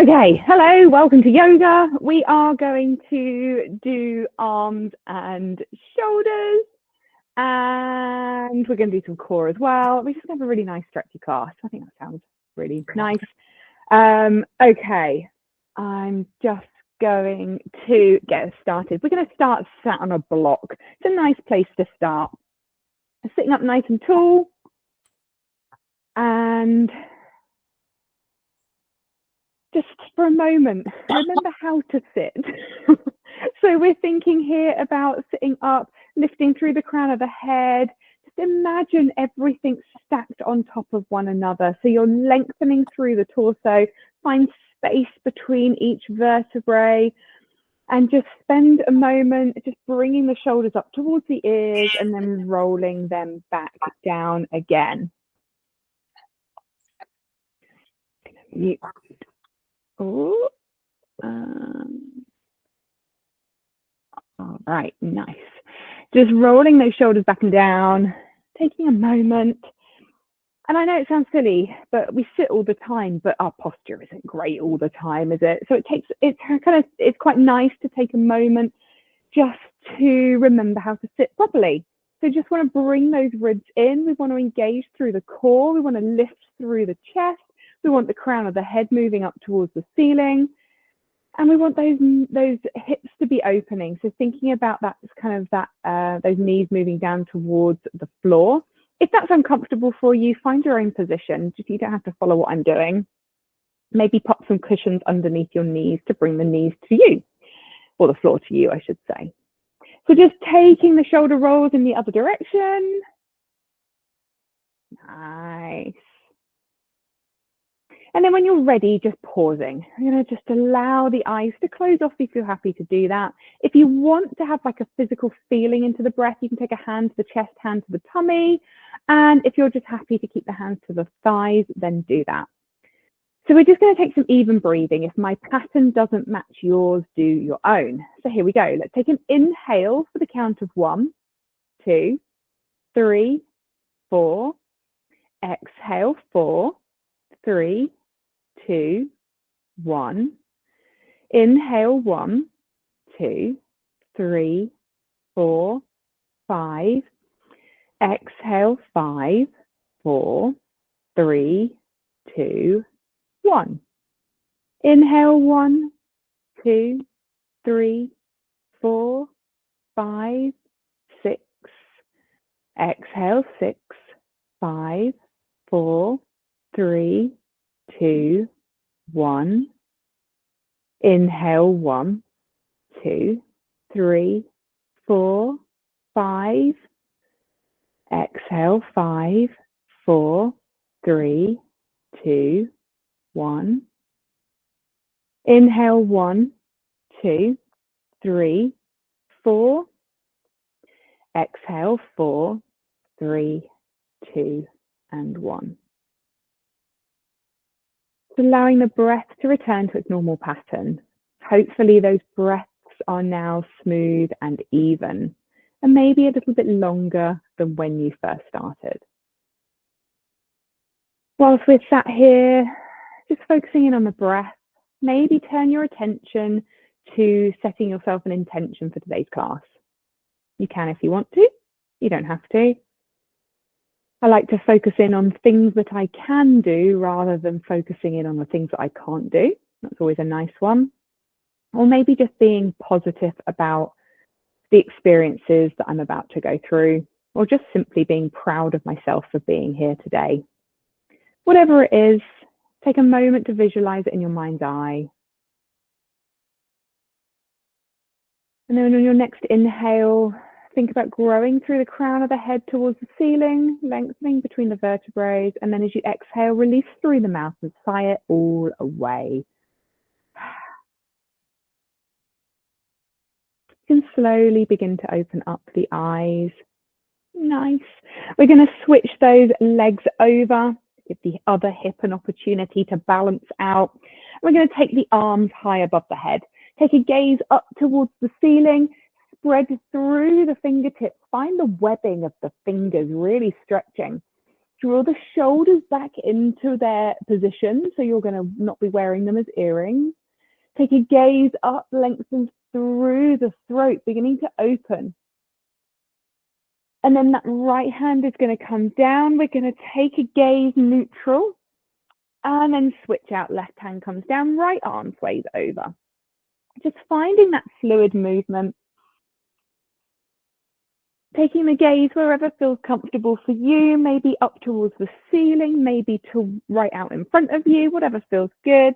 Okay, hello, welcome to yoga. We are going to do arms and shoulders, and we're going to do some core as well. We're just going to have a really nice stretchy class. I think that sounds really nice. Okay, I'm just going to get us started. We're going to start sat on a block. It's a nice place to start. Sitting up nice and tall, and just for a moment, remember how to sit. So we're thinking here about sitting up, lifting through the crown of the head. Just imagine everything stacked on top of one another. So you're lengthening through the torso, find space between each vertebrae, and just spend a moment just bringing the shoulders up towards the ears and then rolling them back down again. All right, nice. Just rolling those shoulders back and down, taking a moment. And I know it sounds silly, but we sit all the time, but our posture isn't great all the time, is it? So it's quite nice to take a moment just to remember how to sit properly. So just want to bring those ribs in. We want to engage through the core. We want to lift through the chest. We want the crown of the head moving up towards the ceiling. And we want those hips to be opening. So thinking about that, those knees moving down towards the floor. If that's uncomfortable for you, find your own position. You don't have to follow what I'm doing. Maybe pop some cushions underneath your knees to bring the knees to you, or the floor to you, I should say. So just taking the shoulder rolls in the other direction. Nice. And then when you're ready, just pausing. I'm going to just allow the eyes to close off if you're happy to do that. If you want to have like a physical feeling into the breath, you can take a hand to the chest, hand to the tummy. And if you're just happy to keep the hands to the thighs, then do that. So we're just going to take some even breathing. If my pattern doesn't match yours, do your own. So here we go. Let's take an inhale for the count of 1, 2, 3, 4. Exhale, 4, 3, 2, 1. Inhale, 1, 2, 3, 4, 5. Exhale, 5, 4, 3, 2, 1. Inhale, 1, 2, 3, 4, 5, 6. Exhale, 6, 5, 4, 3, 2, 1. Inhale, 1, 2, 3, 4, 5. Exhale, 5, 4, 3, 2, 1. Inhale, 1, 2, 3, 4. Exhale, 4, 3, 2, and 1. Allowing the breath to return to its normal pattern. Hopefully those breaths are now smooth and even, and maybe a little bit longer than when you first started. Whilst we're sat here, just focusing in on the breath, maybe turn your attention to setting yourself an intention for today's class. You can if you want to, you don't have to. I like to focus in on things that I can do rather than focusing in on the things that I can't do. That's always a nice one. Or maybe just being positive about the experiences that I'm about to go through, or just simply being proud of myself for being here today. Whatever it is, take a moment to visualize it in your mind's eye. And then on your next inhale, think about growing through the crown of the head towards the ceiling, lengthening between the vertebrae. And then as you exhale, release through the mouth and sigh it all away. You can slowly begin to open up the eyes. Nice. We're going to switch those legs over, give the other hip an opportunity to balance out. We're going to take the arms high above the head. Take a gaze up towards the ceiling. Spread through the fingertips. Find the webbing of the fingers really stretching. Draw the shoulders back into their position, so you're going to not be wearing them as earrings. Take a gaze up, lengthen through the throat, beginning to open. And then that right hand is going to come down. We're going to take a gaze neutral and then switch out. Left hand comes down, right arm sways over. Just finding that fluid movement. Taking the gaze wherever feels comfortable for you, maybe up towards the ceiling, maybe to right out in front of you, whatever feels good.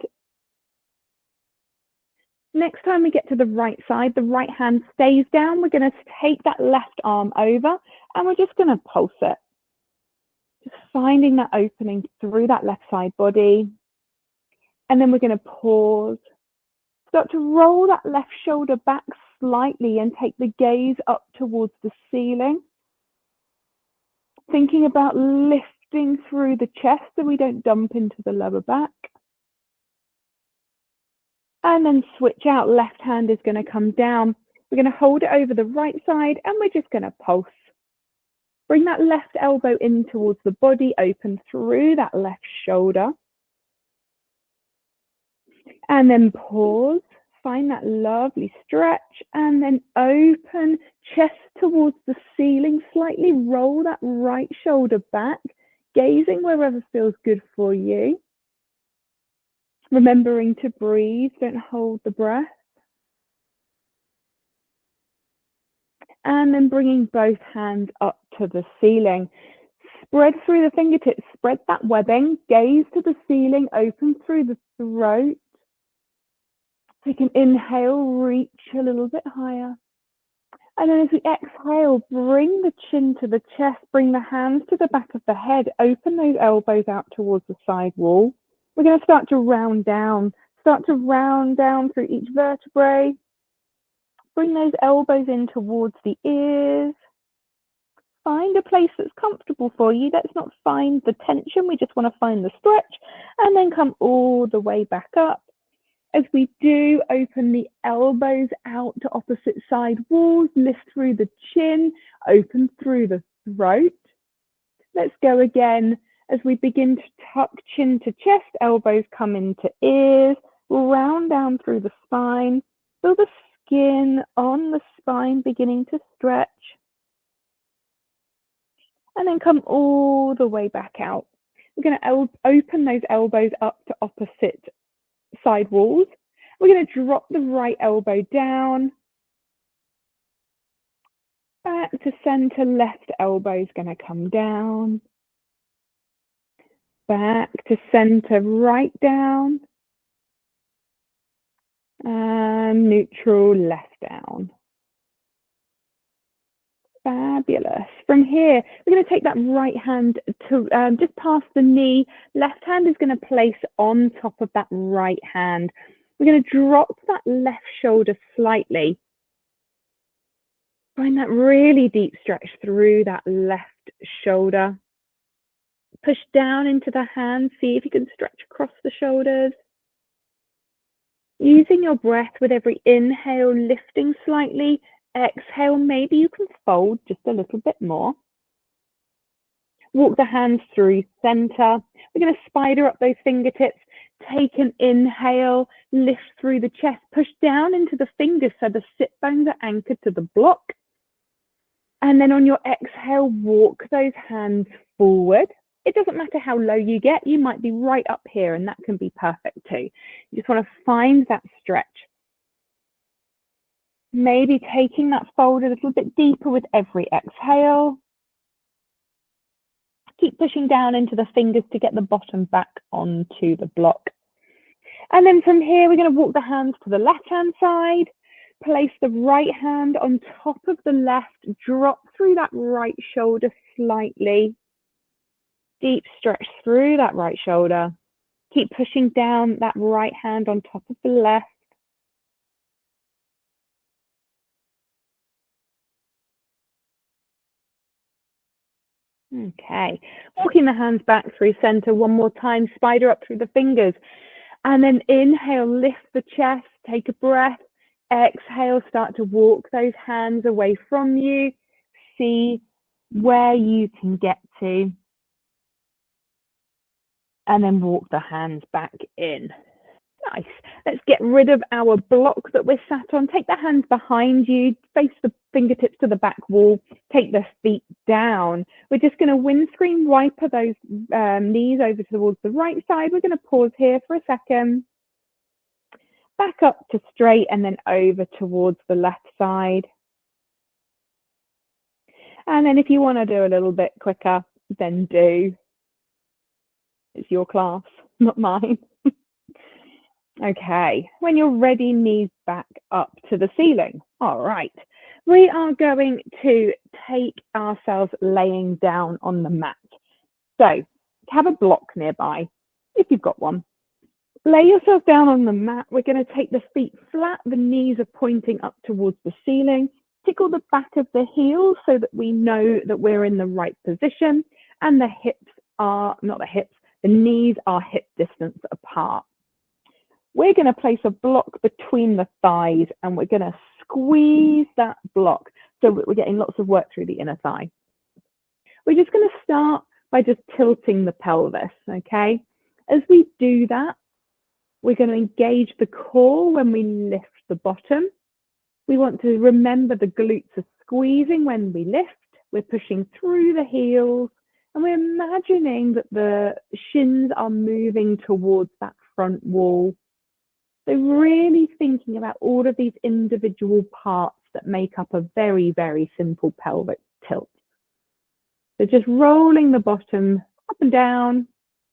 Next time we get to the right side, the right hand stays down. We're going to take that left arm over and we're just going to pulse it. Just finding that opening through that left side body. And then we're going to pause. Start to roll that left shoulder back slightly and take the gaze up towards the ceiling. Thinking about lifting through the chest so we don't dump into the lower back. And then switch out. Left hand is going to come down. We're going to hold it over the right side and we're just going to pulse. Bring that left elbow in towards the body, open through that left shoulder. And then pause, find that lovely stretch, and then open, chest towards the ceiling, slightly roll that right shoulder back, gazing wherever feels good for you. Remembering to breathe, don't hold the breath. And then bringing both hands up to the ceiling. Spread through the fingertips, spread that webbing, gaze to the ceiling, open through the throat. Take an inhale, reach a little bit higher. And then as we exhale, bring the chin to the chest, bring the hands to the back of the head, open those elbows out towards the side wall. We're going to start to round down through each vertebrae. Bring those elbows in towards the ears. Find a place that's comfortable for you. Let's not find the tension. We just want to find the stretch and then come all the way back up. As we do, open the elbows out to opposite side walls, lift through the chin, open through the throat. Let's go again as we begin to tuck chin to chest, elbows come into ears, round down through the spine, feel the skin on the spine beginning to stretch. And then come all the way back out. We're going to open those elbows up to opposite side walls. We're going to drop the right elbow down. Back to center, left elbow is going to come down. Back to center, right down. And neutral, left down. Fabulous. From here, we're going to take that right hand to just past the knee. Left hand is going to place on top of that right hand. We're going to drop that left shoulder slightly. Find that really deep stretch through that left shoulder. Push down into the hand. See if you can stretch across the shoulders. Using your breath with every inhale, lifting slightly. Exhale, maybe you can fold just a little bit more. Walk the hands through center. We're going to spider up those fingertips. Take an inhale, lift through the chest, push down into the fingers so the sit bones are anchored to the block. And then on your exhale, walk those hands forward. It doesn't matter how low you get. You might be right up here and that can be perfect too. You just want to find that stretch. Maybe taking that fold a little bit deeper with every exhale. Keep pushing down into the fingers to get the bottom back onto the block. And then from here, we're going to walk the hands to the left-hand side. Place the right hand on top of the left. Drop through that right shoulder slightly. Deep stretch through that right shoulder. Keep pushing down that right hand on top of the left. Okay, walking the hands back through center one more time, spider up through the fingers. And then inhale, lift the chest, take a breath. Exhale, start to walk those hands away from you. See where you can get to. And then walk the hands back in. Nice. Let's get rid of our block that we're sat on. Take the hands behind you, face the fingertips to the back wall, take the feet down. We're just going to windscreen wiper those knees over towards the right side. We're going to pause here for a second. Back up to straight and then over towards the left side. And then if you want to do a little bit quicker, then do. It's your class, not mine. Okay, when you're ready, knees back up to the ceiling. All right, we are going to take ourselves laying down on the mat. So have a block nearby, if you've got one. Lay yourself down on the mat. We're going to take the feet flat. The knees are pointing up towards the ceiling. Tickle the back of the heels so that we know that we're in the right position. And the hips are, not the hips, the knees are hip distance apart. We're going to place a block between the thighs and we're going to squeeze that block so that we're getting lots of work through the inner thigh. We're just going to start by just tilting the pelvis, okay? As we do that, we're going to engage the core when we lift the bottom. We want to remember the glutes are squeezing when we lift. We're pushing through the heels and we're imagining that the shins are moving towards that front wall. So really thinking about all of these individual parts that make up a very, very simple pelvic tilt. So just rolling the bottom up and down,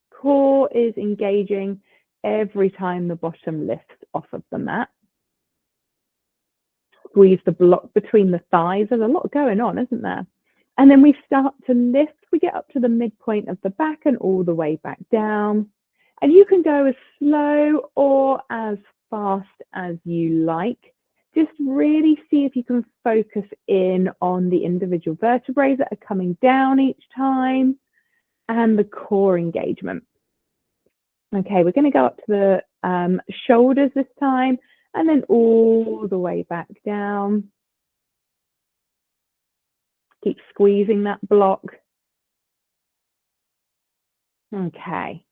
core is engaging every time the bottom lifts off of the mat. Squeeze the block between the thighs. There's a lot going on, isn't there? And then we start to lift. We get up to the midpoint of the back and all the way back down. And you can go as slow or as fast as you like. Just really see if you can focus in on the individual vertebrae that are coming down each time and the core engagement. Okay, we're going to go up to the shoulders this time and then all the way back down. Keep squeezing that block. Okay.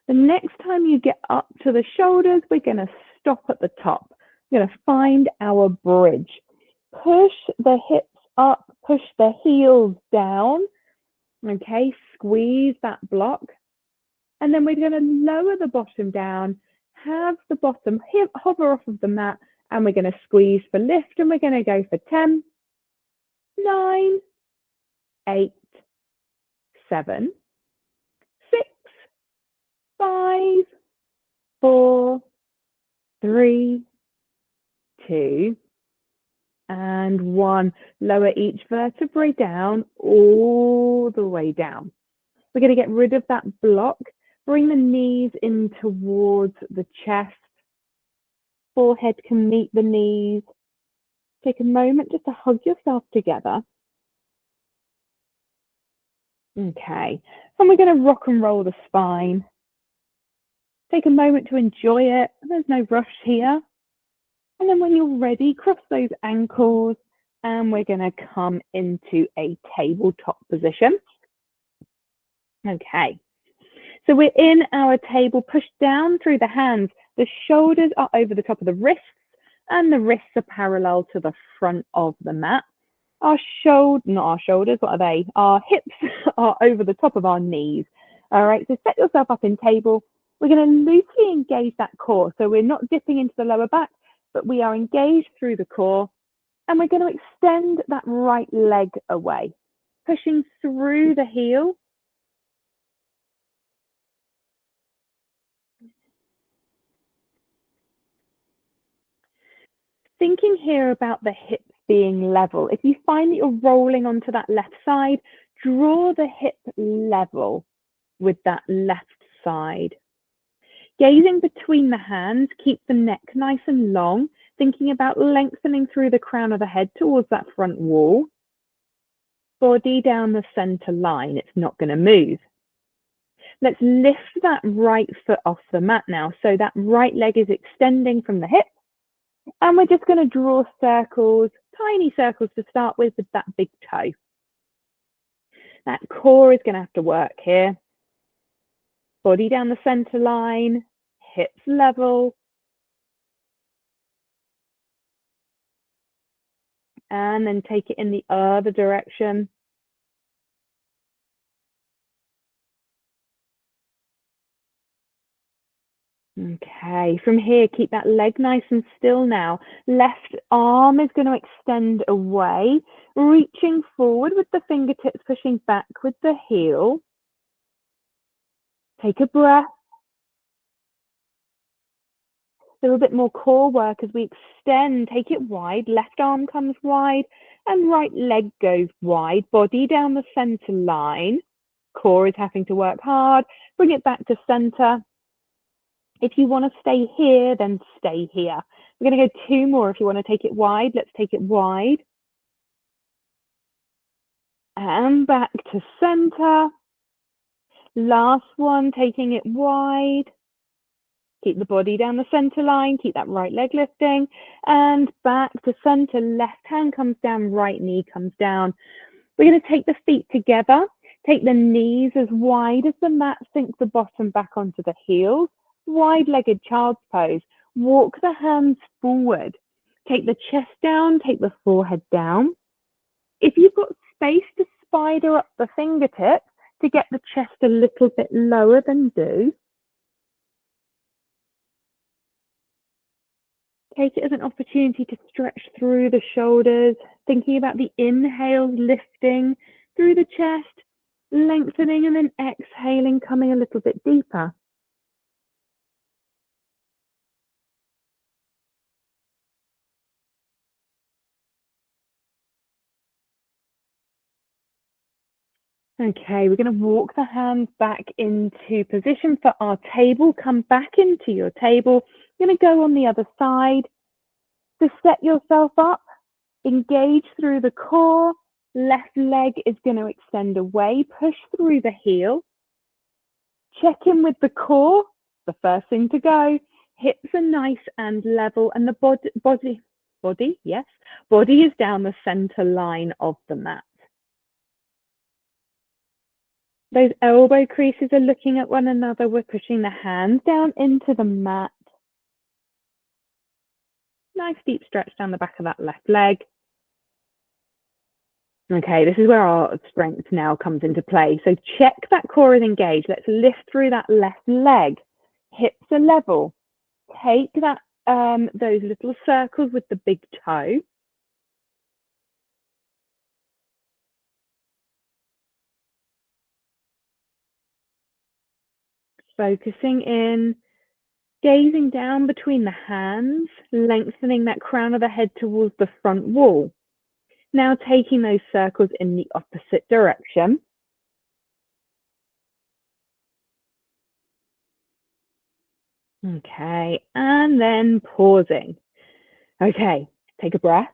The next time you get up to the shoulders, we're going to stop at the top. We're going to find our bridge. Push the hips up, push the heels down. Okay, squeeze that block. And then we're going to lower the bottom down, have the bottom hover off of the mat, and we're going to squeeze for lift, and we're going to go for 10, 9, 8, 7, 6, 5, 4, 3, 2, and 1. Lower each vertebrae down, all the way down. We're going to get rid of that block. Bring the knees in towards the chest. Forehead can meet the knees. Take a moment just to hug yourself together. Okay, and we're going to rock and roll the spine. Take a moment to enjoy it. There's no rush here. And then when you're ready, cross those ankles and we're going to come into a tabletop position. Okay, so we're in our table, pushed down through the hands. The shoulders are over the top of the wrists and the wrists are parallel to the front of the mat. Our shoulders, what are they? Our hips are over the top of our knees. All right, so set yourself up in table. We're going to loosely engage that core. So we're not dipping into the lower back, but we are engaged through the core. And we're going to extend that right leg away, pushing through the heel. Thinking here about the hips being level. If you find that you're rolling onto that left side, draw the hip level with that left side. Gazing between the hands, keep the neck nice and long, thinking about lengthening through the crown of the head towards that front wall. Body down the center line, it's not going to move. Let's lift that right foot off the mat now. So that right leg is extending from the hip. And we're just going to draw circles, tiny circles to start with that big toe. That core is going to have to work here. Body down the center line, hips level, and then take it in the other direction. Okay, from here, keep that leg nice and still now. Left arm is going to extend away, reaching forward with the fingertips, pushing back with the heel. Take a breath. A little bit more core work as we extend, take it wide, left arm comes wide and right leg goes wide, body down the center line. Core is having to work hard, bring it back to center. If you want to stay here, then stay here. We're going to go two more. If you want to take it wide, let's take it wide. And back to center. Last one, taking it wide. Keep the body down the center line, keep that right leg lifting, and back to center. Left hand comes down, right knee comes down. We're going to take the feet together, take the knees as wide as the mat, sink the bottom back onto the heels, wide-legged child's pose. Walk the hands forward. Take the chest down, take the forehead down. If you've got space to spider up the fingertips to get the chest a little bit lower, then do. Take it as an opportunity to stretch through the shoulders, thinking about the inhale, lifting through the chest, lengthening, and then exhaling, coming a little bit deeper. Okay, we're going to walk the hands back into position for our table. Come back into your table. You're going to go on the other side. To set yourself up, engage through the core. Left leg is going to extend away. Push through the heel. Check in with the core. The first thing to go. Hips are nice and level, and the body is down the center line of the mat. Those elbow creases are looking at one another. We're pushing the hands down into the mat. Nice deep stretch down the back of that left leg. Okay, this is where our strength now comes into play. So check that core is engaged. Let's lift through that left leg. Hips are level. Take that those little circles with the big toe. Focusing in, gazing down between the hands, lengthening that crown of the head towards the front wall. Now taking those circles in the opposite direction. Okay, and then pausing. Okay, take a breath.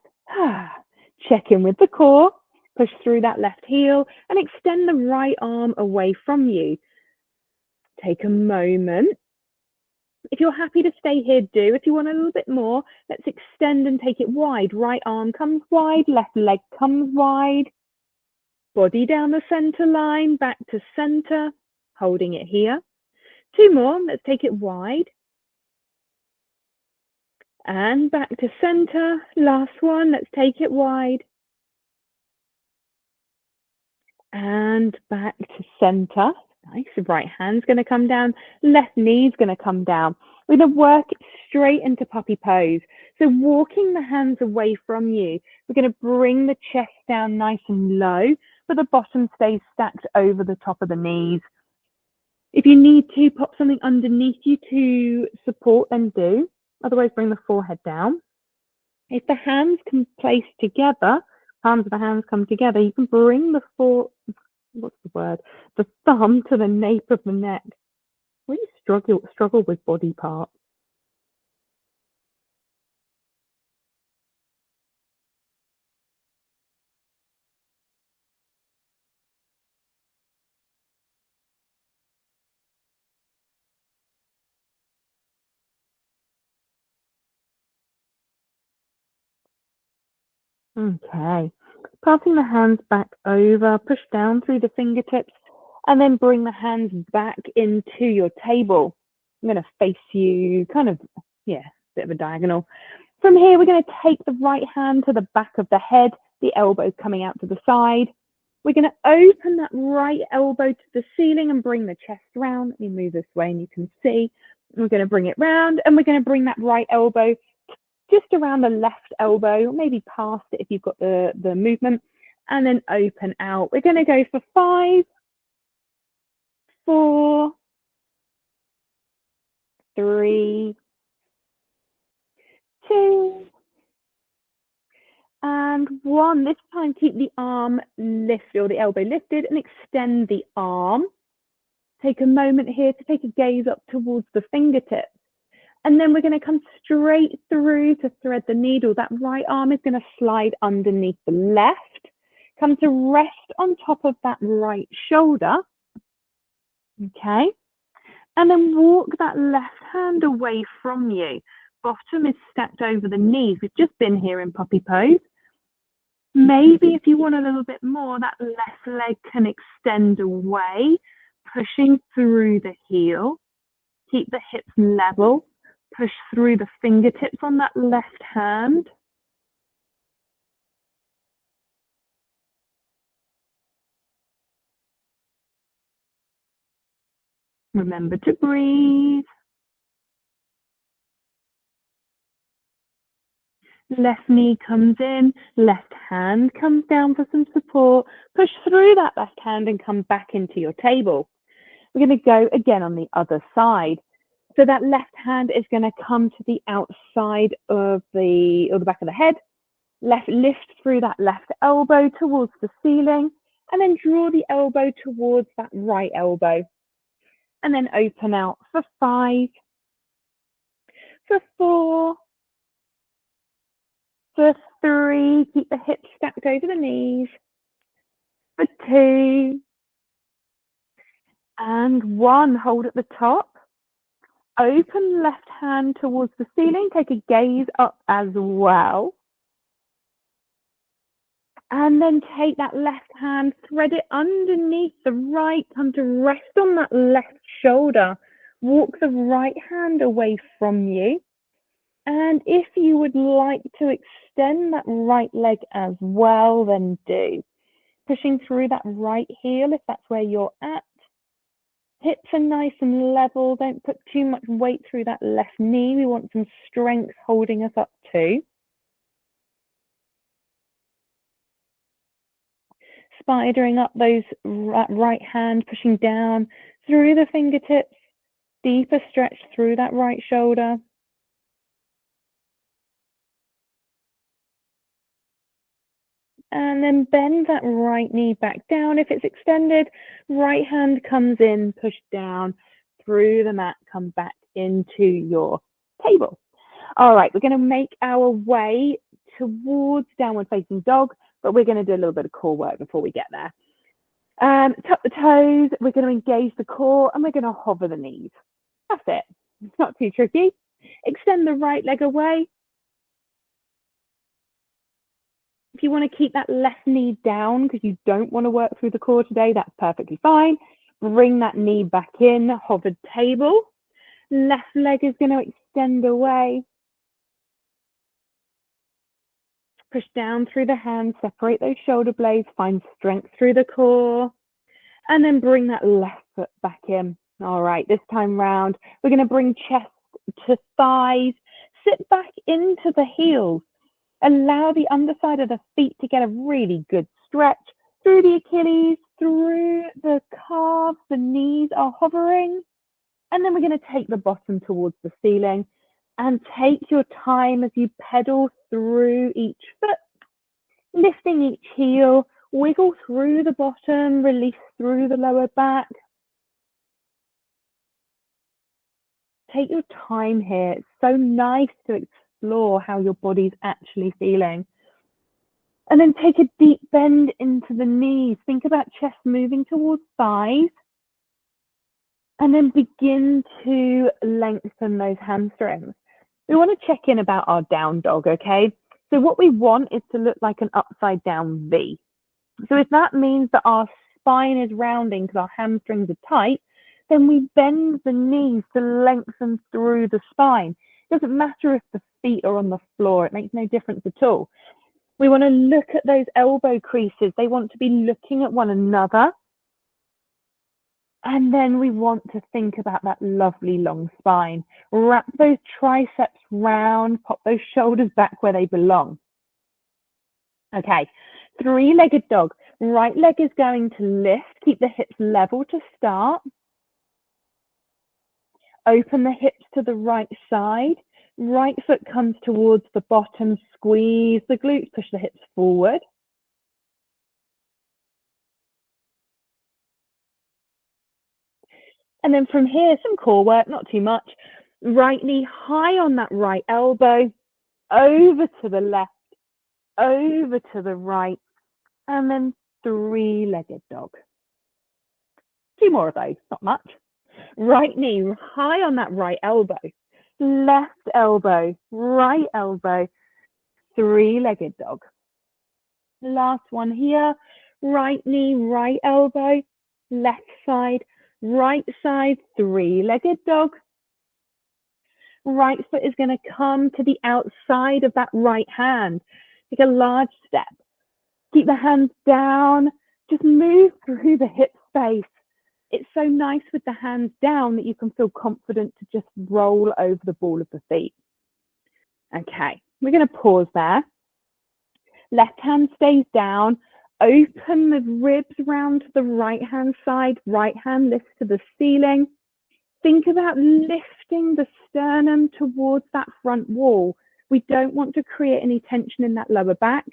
Check in with the core. Push through that left heel and extend the right arm away from you. Take a moment. If you're happy to stay here, do. If you want a little bit more, let's extend and take it wide. Right arm comes wide, left leg comes wide. Body down the center line, back to center, holding it here. Two more, let's take it wide. And back to center. Last one, let's take it wide. And back to center. Nice, the right hand's going to come down, left knee's going to come down. We're going to work straight into puppy pose. So walking the hands away from you, we're going to bring the chest down nice and low, but the bottom stays stacked over the top of the knees. If you need to pop something underneath you to support, then do. Otherwise, bring the forehead down. If the hands can place together, palms of the hands come together, you can bring the the thumb to the nape of the neck. Really struggle with body parts. Okay. Passing the hands back over, push down through the fingertips And then bring the hands back into your table. I'm going to face you kind of, yeah, bit of a diagonal. From here, we're going to take the right hand to the back of the head, the elbows coming out to the side. We're going to open that right elbow to the ceiling and bring the chest round. Let me move this way and you can see. We're going to bring it round and we're going to bring that right elbow just around the left elbow, maybe past it if you've got the movement, and then open out. We're going to go for 5, 4, 3, 2, and 1. This time, keep the arm lifted or the elbow lifted and extend the arm. Take a moment here to take a gaze up towards the fingertips. And then we're going to come straight through to thread the needle. That right arm is going to slide underneath the left. Come to rest on top of that right shoulder. Okay. And then walk that left hand away from you. Bottom is stacked over the knees. We've just been here in puppy pose. Maybe if you want a little bit more, that left leg can extend away, pushing through the heel. Keep the hips level. Push through the fingertips on that left hand. Remember to breathe. Left knee comes in, left hand comes down for some support. Push through that left hand and come back into your table. We're going to go again on the other side. So that left hand is going to come to the outside of the back of the head. Lift through that left elbow towards the ceiling, and then draw the elbow towards that right elbow. And then open out for 5, for 4, for 3. Keep the hips stacked over the knees. For 2, and 1. Hold at the top. Open left hand towards the ceiling. Take a gaze up as well. And then take that left hand, thread it underneath the right. Come to rest on that left shoulder. Walk the right hand away from you. And if you would like to extend that right leg as well, then do. Pushing through that right heel if that's where you're at. Hips are nice and level. Don't put too much weight through that left knee. We want some strength holding us up too. Spidering up those right hand, pushing down through the fingertips. Deeper stretch through that right shoulder. And then bend that right knee back down. If it's extended, right hand comes in, push down through the mat, come back into your table. All right, we're going to make our way towards downward facing dog, but we're going to do a little bit of core work before we get there. Tuck the toes, we're going to engage the core, and we're going to hover the knees. That's it. It's not too tricky. Extend the right leg away. If you want to keep that left knee down because you don't want to work through the core today, that's perfectly fine. Bring that knee back in, hovered table. Left leg is going to extend away. Push down through the hands, separate those shoulder blades, find strength through the core, and then bring that left foot back in. All right, this time round, we're going to bring chest to thighs, sit back into the heels. Allow the underside of the feet to get a really good stretch through the Achilles, through the calves, the knees are hovering. And then we're going to take the bottom towards the ceiling and take your time as you pedal through each foot, lifting each heel, wiggle through the bottom, release through the lower back. Take your time here. It's so nice to explore how your body's actually feeling. And then take a deep bend into the knees. Think about chest moving towards thighs. And then begin to lengthen those hamstrings. We want to check in about our down dog, okay? So what we want is to look like an upside down V. So if that means that our spine is rounding because our hamstrings are tight, then we bend the knees to lengthen through the spine. It doesn't matter if the feet are on the floor, it makes no difference at all. We want to look at those elbow creases. They want to be looking at one another. And then we want to think about that lovely long spine. Wrap those triceps round, pop those shoulders back where they belong. Okay, three-legged dog. Right leg is going to lift, keep the hips level to start. Open the hips to the right side. Right foot comes towards the bottom, squeeze the glutes, push the hips forward. And then from here, some core work, not too much. Right knee high on that right elbow, over to the left, over to the right, and then three-legged dog. Two more of those, not much. Right knee high on that right elbow, left elbow, right elbow, three-legged dog. Last one here, right knee, right elbow, left side, right side, three-legged dog. Right foot is going to come to the outside of that right hand. Take a large step. Keep the hands down. Just move through the hip space. It's so nice with the hands down that you can feel confident to just roll over the ball of the feet. Okay, we're going to pause there. Left hand stays down. Open the ribs round to the right hand side. Right hand lifts to the ceiling. Think about lifting the sternum towards that front wall. We don't want to create any tension in that lower back.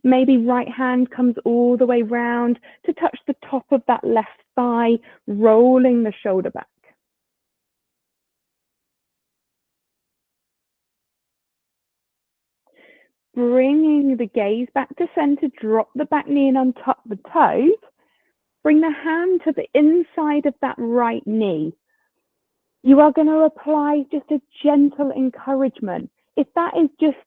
Maybe right hand comes all the way round to touch the top of that left thigh, rolling the shoulder back. Bringing the gaze back to center, drop the back knee and untuck the toes. Bring the hand to the inside of that right knee. You are going to apply just a gentle encouragement. If that is just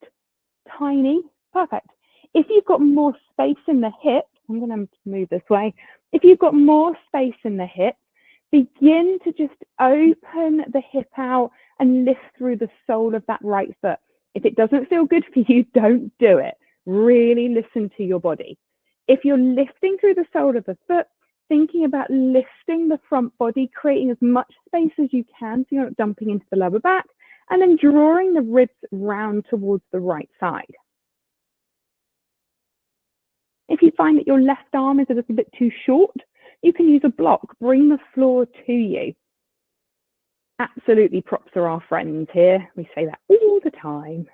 tiny, perfect. If you've got more space in the hip, I'm going to move this way. If you've got more space in the hip, begin to just open the hip out and lift through the sole of that right foot. If it doesn't feel good for you, don't do it. Really listen to your body. If you're lifting through the sole of the foot, thinking about lifting the front body, creating as much space as you can so you're not dumping into the lower back, and then drawing the ribs round towards the right side. If you find that your left arm is a little bit too short, you can use a block. Bring the floor to you. Absolutely, props are our friends here. We say that all the time.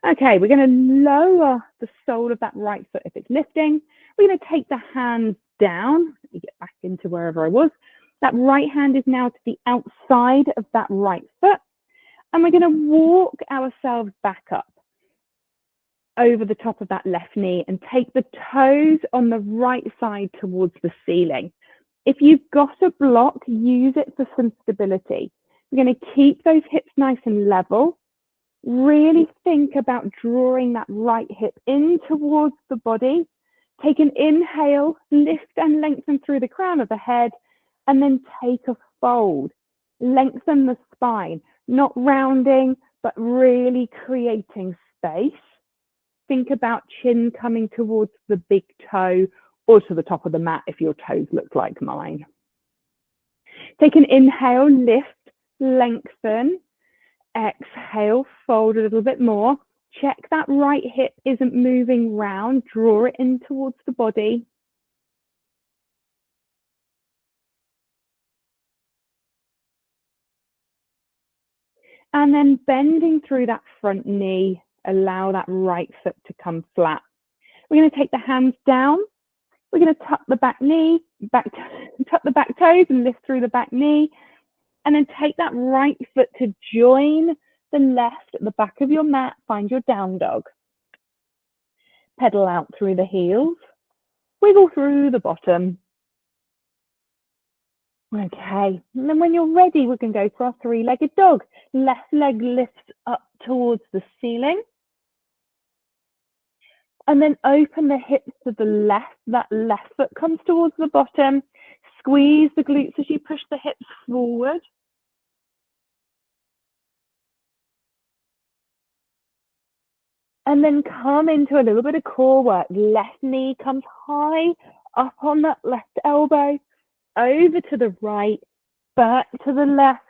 Okay, we're going to lower the sole of that right foot if it's lifting. We're going to take the hands down. Let me get back into wherever I was. That right hand is now to the outside of that right foot. And we're going to walk ourselves back up over the top of that left knee and take the toes on the right side towards the ceiling. If you've got a block, use it for some stability. We're going to keep those hips nice and level. Really think about drawing that right hip in towards the body. Take an inhale, lift and lengthen through the crown of the head, and then take a fold. Lengthen the spine, not rounding, but really creating space. Think about chin coming towards the big toe or to the top of the mat if your toes look like mine. Take an inhale, lift, lengthen. Exhale, fold a little bit more. Check that right hip isn't moving round. Draw it in towards the body. And then bending through that front knee, allow that right foot to come flat. We're going to take the hands down. We're going to tuck the back knee, tuck the back toes and lift through the back knee. And then take that right foot to join the left at the back of your mat. Find your down dog. Pedal out through the heels. Wiggle through the bottom. Okay, and then when you're ready, we can go for our three-legged dog. Left leg lifts up towards the ceiling. And then open the hips to the left. That left foot comes towards the bottom. Squeeze the glutes as you push the hips forward. And then come into a little bit of core work. Left knee comes high up on that left elbow, over to the right, back to the left,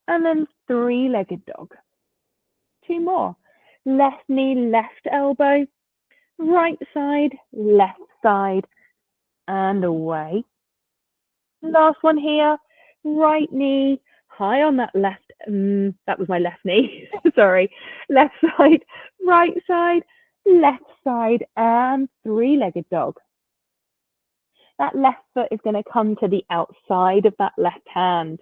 and then three-legged dog. Two more. Left knee, left elbow, right side, and away. Last one here. Right knee, high on that left. That was my left knee. Sorry. Left side, right side, left side, and three-legged dog. That left foot is going to come to the outside of that left hand.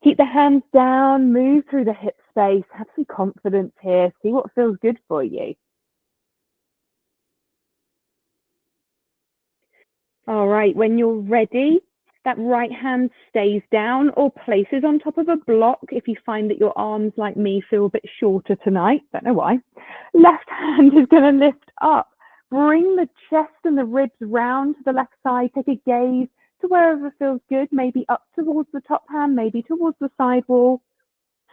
Keep the hands down, move through the hip space, have some confidence here, see what feels good for you. All right, when you're ready, that right hand stays down or places on top of a block if you find that your arms, like me, feel a bit shorter tonight. Don't know why. Left hand is going to lift up. Bring the chest and the ribs round to the left side. Take a gaze to wherever feels good, maybe up towards the top hand, maybe towards the side wall.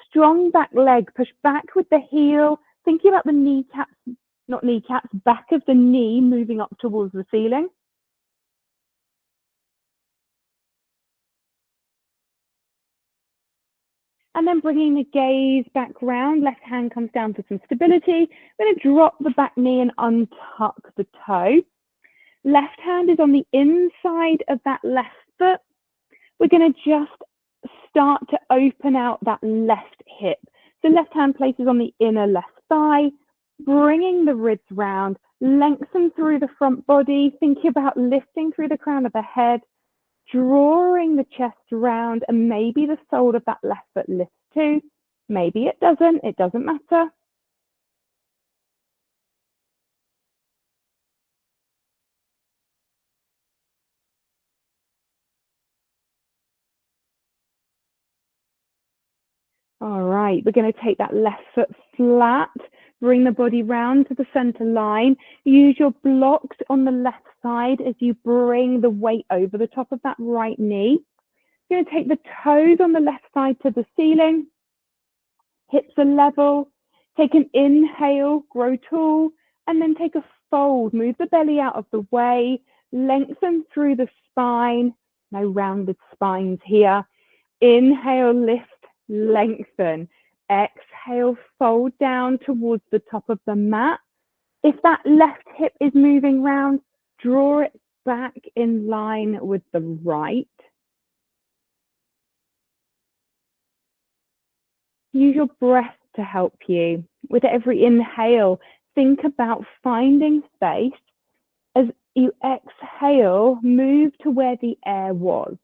Strong back leg, push back with the heel, thinking about the kneecaps, not kneecaps, back of the knee moving up towards the ceiling. And then bringing the gaze back round, left hand comes down for some stability. We're going to drop the back knee and untuck the toe. Left hand is on the inside of that left foot. We're going to just start to open out that left hip. So left hand places on the inner left thigh, bringing the ribs round, lengthen through the front body, thinking about lifting through the crown of the head, drawing the chest round, and maybe the sole of that left foot lifts too. Maybe it doesn't matter. All right, we're going to take that left foot flat, bring the body round to the center line. Use your blocks on the left side as you bring the weight over the top of that right knee. You're going to take the toes on the left side to the ceiling. Hips are level. Take an inhale, grow tall, and then take a fold. Move the belly out of the way. Lengthen through the spine. No rounded spines here. Inhale, lift, lengthen. Exhale, fold down towards the top of the mat. If that left hip is moving round, draw it back in line with the right. Use your breath to help you. With every inhale, think about finding space. As you exhale, move to where the air was.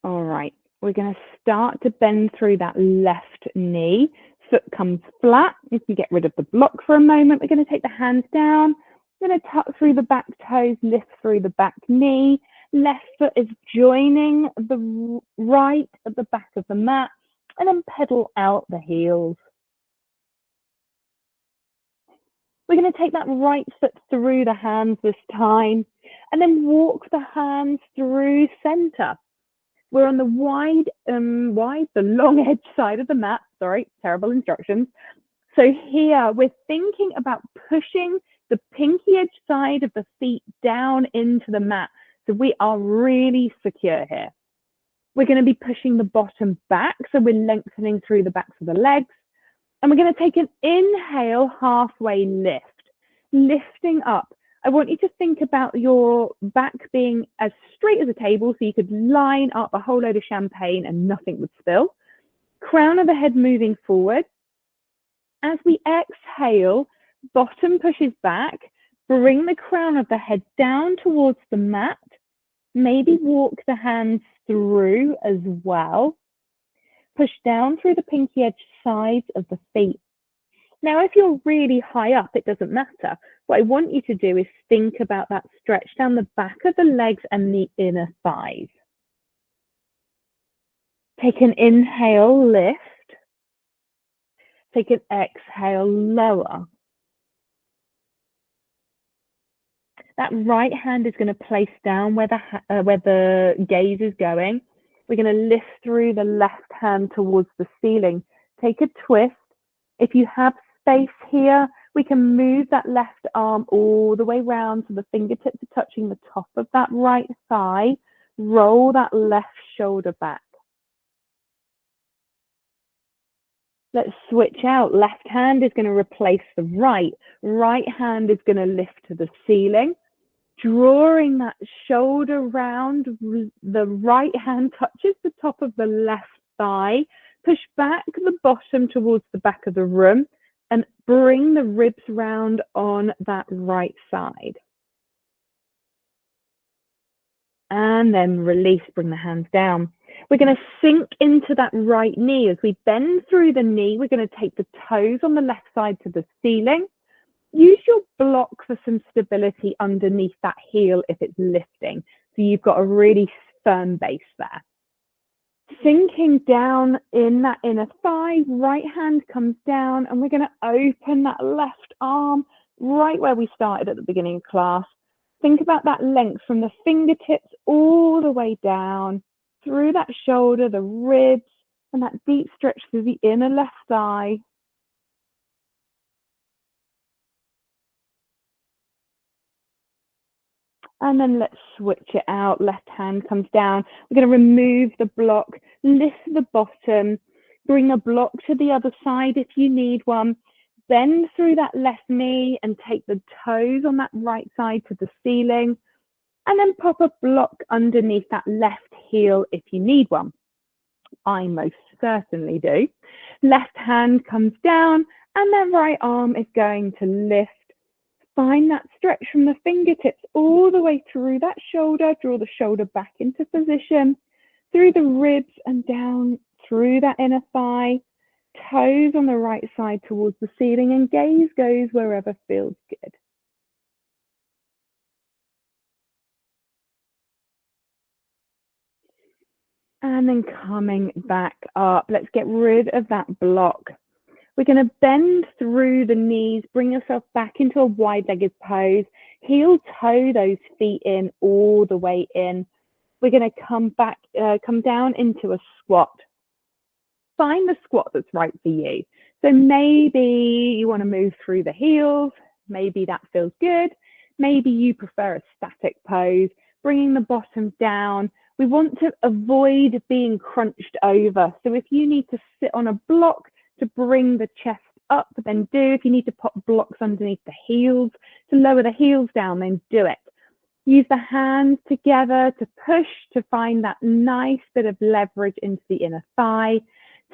All right, we're going to start to bend through that left knee. Foot comes flat. You can get rid of the block for a moment. We're going to take the hands down. We're going to tuck through the back toes, lift through the back knee. Left foot is joining the right at the back of the mat, and then pedal out the heels. We're going to take that right foot through the hands this time, and then walk the hands through center. We're on the the long edge side of the mat. Sorry, terrible instructions. So here we're thinking about pushing the pinky edge side of the feet down into the mat. So we are really secure here. We're going to be pushing the bottom back. So we're lengthening through the backs of the legs. And we're going to take an inhale, halfway lift, lifting up. I want you to think about your back being as straight as a table so you could line up a whole load of champagne and nothing would spill. Crown of the head moving forward. As we exhale, bottom pushes back. Bring the crown of the head down towards the mat. Maybe walk the hands through as well. Push down through the pinky edge sides of the feet. Now, if you're really high up, it doesn't matter. What I want you to do is think about that stretch down the back of the legs and the inner thighs. Take an inhale, lift. Take an exhale, lower. That right hand is going to place down where the gaze is going. We're going to lift through the left hand towards the ceiling. Take a twist. If you have space here, we can move that left arm all the way round so the fingertips are touching the top of that right thigh. Roll that left shoulder back. Let's switch out. Left hand is going to replace the right. Right hand is going to lift to the ceiling. Drawing that shoulder round, the right hand touches the top of the left thigh. Push back the bottom towards the back of the room and bring the ribs round on that right side. And then release, bring the hands down. We're going to sink into that right knee. As we bend through the knee, we're going to take the toes on the left side to the ceiling. Use your block for some stability underneath that heel if it's lifting. So you've got a really firm base there. Sinking down in that inner thigh, right hand comes down, and we're going to open that left arm right where we started at the beginning of class. Think about that length from the fingertips all the way down, through that shoulder, the ribs, and that deep stretch through the inner left thigh. And then let's switch it out. Left hand comes down. We're going to remove the block, lift the bottom, bring a block to the other side if you need one. Bend through that left knee and take the toes on that right side to the ceiling. And then pop a block underneath that left heel if you need one. I most certainly do. Left hand comes down and then right arm is going to lift. Find that stretch from the fingertips all the way through that shoulder. Draw the shoulder back into position, through the ribs and down through that inner thigh. Toes on the right side towards the ceiling, and gaze goes wherever feels good. And then coming back up, let's get rid of that block. We're going to bend through the knees, bring yourself back into a wide-legged pose. Heel toe those feet in all the way in. We're going to come down into a squat. Find the squat that's right for you. So maybe you want to move through the heels. Maybe that feels good. Maybe you prefer a static pose, bringing the bottom down. We want to avoid being crunched over. So if you need to sit on a block to bring the chest up, then do. If you need to pop blocks underneath the heels to lower the heels down, then do it. Use the hands together to push to find that nice bit of leverage into the inner thigh.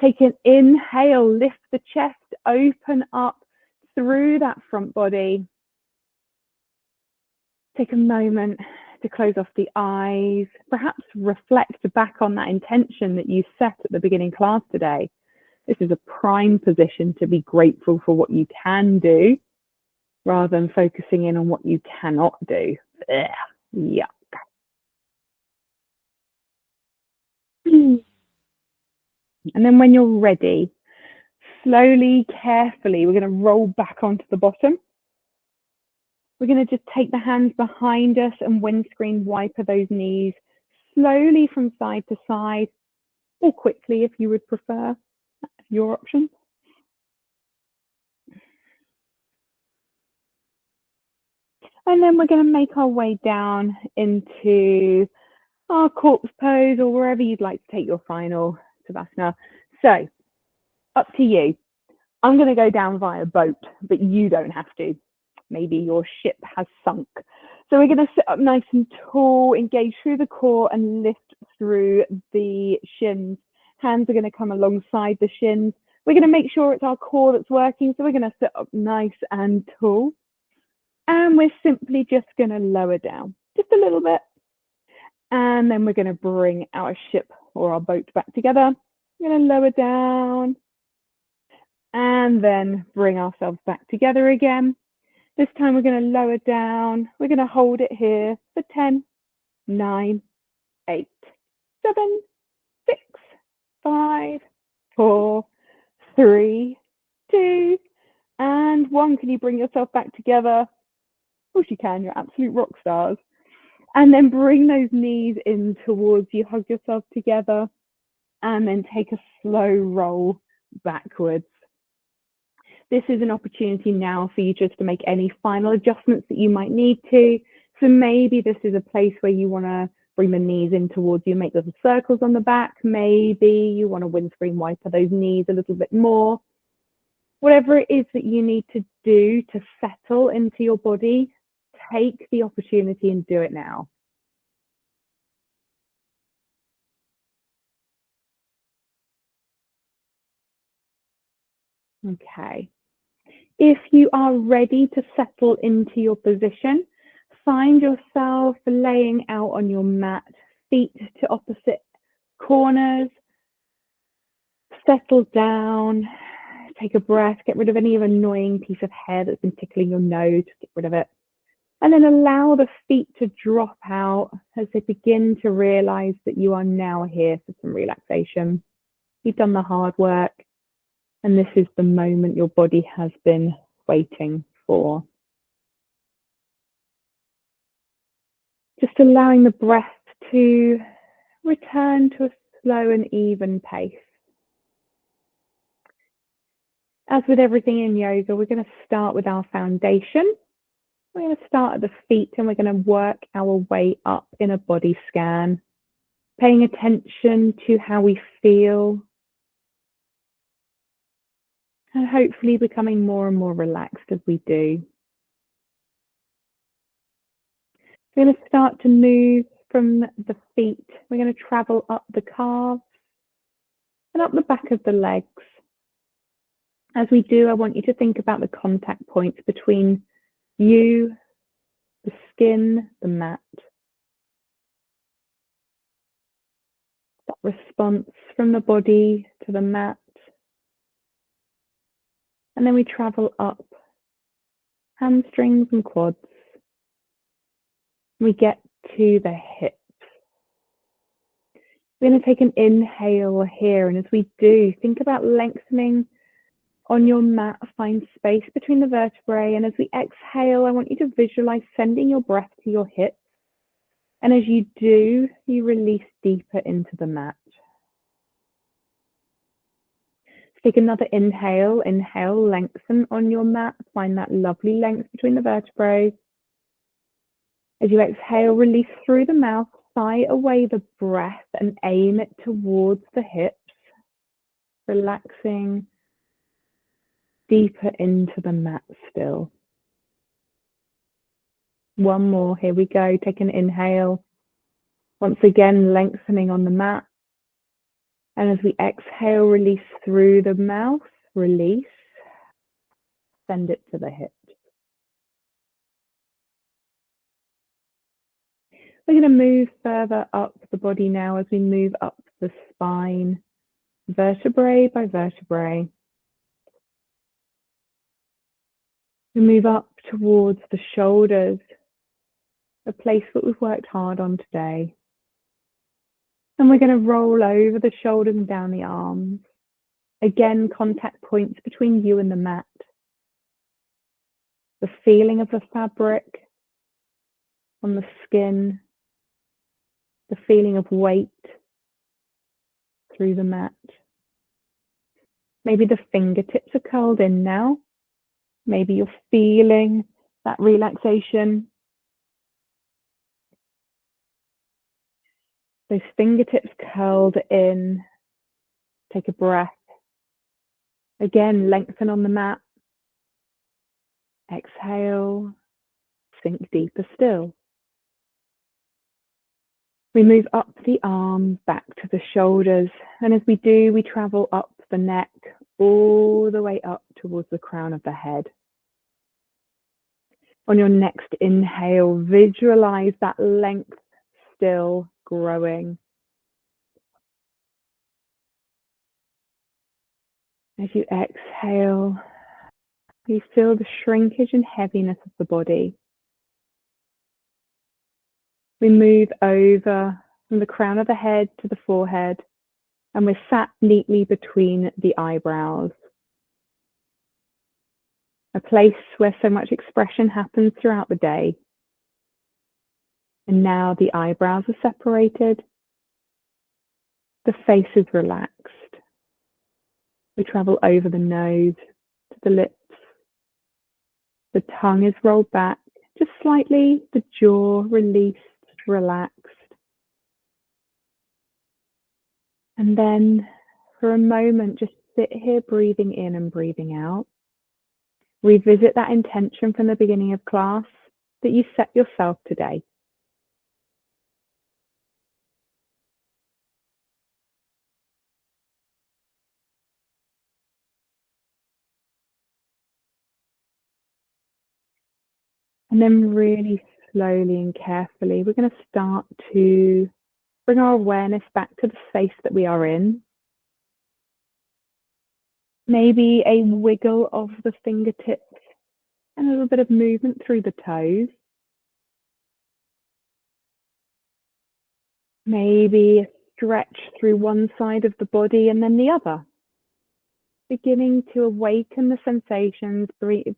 Take an inhale, lift the chest, open up through that front body. Take a moment to close off the eyes, perhaps reflect back on that intention that you set at the beginning class today. This is a prime position to be grateful for what you can do rather than focusing in on what you cannot do. Ugh, yuck. And then when you're ready, slowly, carefully, we're going to roll back onto the bottom. We're going to just take the hands behind us and windscreen wiper those knees slowly from side to side, or quickly if you would prefer. That's your option. And then we're going to make our way down into our corpse pose, or wherever you'd like to take your final Savasana. So, up to you. I'm going to go down via boat, but you don't have to. Maybe your ship has sunk. So we're going to sit up nice and tall, engage through the core and lift through the shins. Hands are going to come alongside the shins. We're going to make sure it's our core that's working. So we're going to sit up nice and tall. And we're simply just going to lower down just a little bit. And then we're going to bring our ship or our boat back together. We're going to lower down and then bring ourselves back together again. This time we're going to lower down. We're going to hold it here for 10, 9, 8, 7, 6, 5, 4, 3, 2, and 1. Can you bring yourself back together? Of course you can. You're absolute rock stars. And then bring those knees in towards you. Hug yourself together. And then take a slow roll backwards. This is an opportunity now for you just to make any final adjustments that you might need to. So maybe this is a place where you want to bring the knees in towards you, make little circles on the back. Maybe you want to windscreen wiper those knees a little bit more. Whatever it is that you need to do to settle into your body, take the opportunity and do it now. Okay. If you are ready to settle into your position, find yourself laying out on your mat, feet to opposite corners. Settle down, take a breath, get rid of any annoying piece of hair that's been tickling your nose, get rid of it. And then allow the feet to drop out as they begin to realize that you are now here for some relaxation. You've done the hard work, and this is the moment your body has been waiting for. Just allowing the breath to return to a slow and even pace. As with everything in yoga, we're going to start with our foundation. We're going to start at the feet and we're going to work our way up in a body scan, paying attention to how we feel and hopefully becoming more and more relaxed as we do. We're going to start to move from the feet. We're going to travel up the calves and up the back of the legs. As we do, I want you to think about the contact points between you, the skin, the mat. That response from the body to the mat. And then we travel up, hamstrings and quads. We get to the hips. We're going to take an inhale here. And as we do, think about lengthening on your mat, find space between the vertebrae. And as we exhale, I want you to visualize sending your breath to your hips. And as you do, you release deeper into the mat. Take another inhale. Inhale, lengthen on your mat. Find that lovely length between the vertebrae. As you exhale, release through the mouth, sigh away the breath and aim it towards the hips, relaxing deeper into the mat still. One more, here we go. Take an inhale. Once again, lengthening on the mat. And as we exhale, release through the mouth, release, send it to the hips. We're going to move further up the body now as we move up the spine, vertebrae by vertebrae. We move up towards the shoulders, a place that we've worked hard on today. And we're going to roll over the shoulders and down the arms. Again, contact points between you and the mat. The feeling of the fabric on the skin, the feeling of weight through the mat. Maybe the fingertips are curled in now. Maybe you're feeling that relaxation. Those fingertips curled in. Take a breath. Again, lengthen on the mat. Exhale, sink deeper still. We move up the arms, back to the shoulders. And as we do, we travel up the neck, all the way up towards the crown of the head. On your next inhale, visualize that length still growing. As you exhale, you feel the shrinkage and heaviness of the body. We move over from the crown of the head to the forehead. And we're sat neatly between the eyebrows, a place where so much expression happens throughout the day. And now the eyebrows are separated, the face is relaxed. We travel over the nose to the lips. The tongue is rolled back just slightly, the jaw released, relaxed. And then for a moment, just sit here breathing in and breathing out. Revisit that intention from the beginning of class that you set yourself today. And then really slowly and carefully, we're going to start to bring our awareness back to the space that we are in. Maybe a wiggle of the fingertips and a little bit of movement through the toes. Maybe a stretch through one side of the body and then the other. Beginning to awaken the sensations,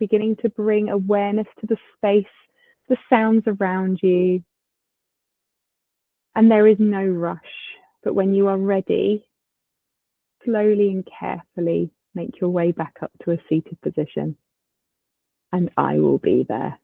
beginning to bring awareness to the space, the sounds around you. And there is no rush, but when you are ready, slowly and carefully make your way back up to a seated position. And I will be there.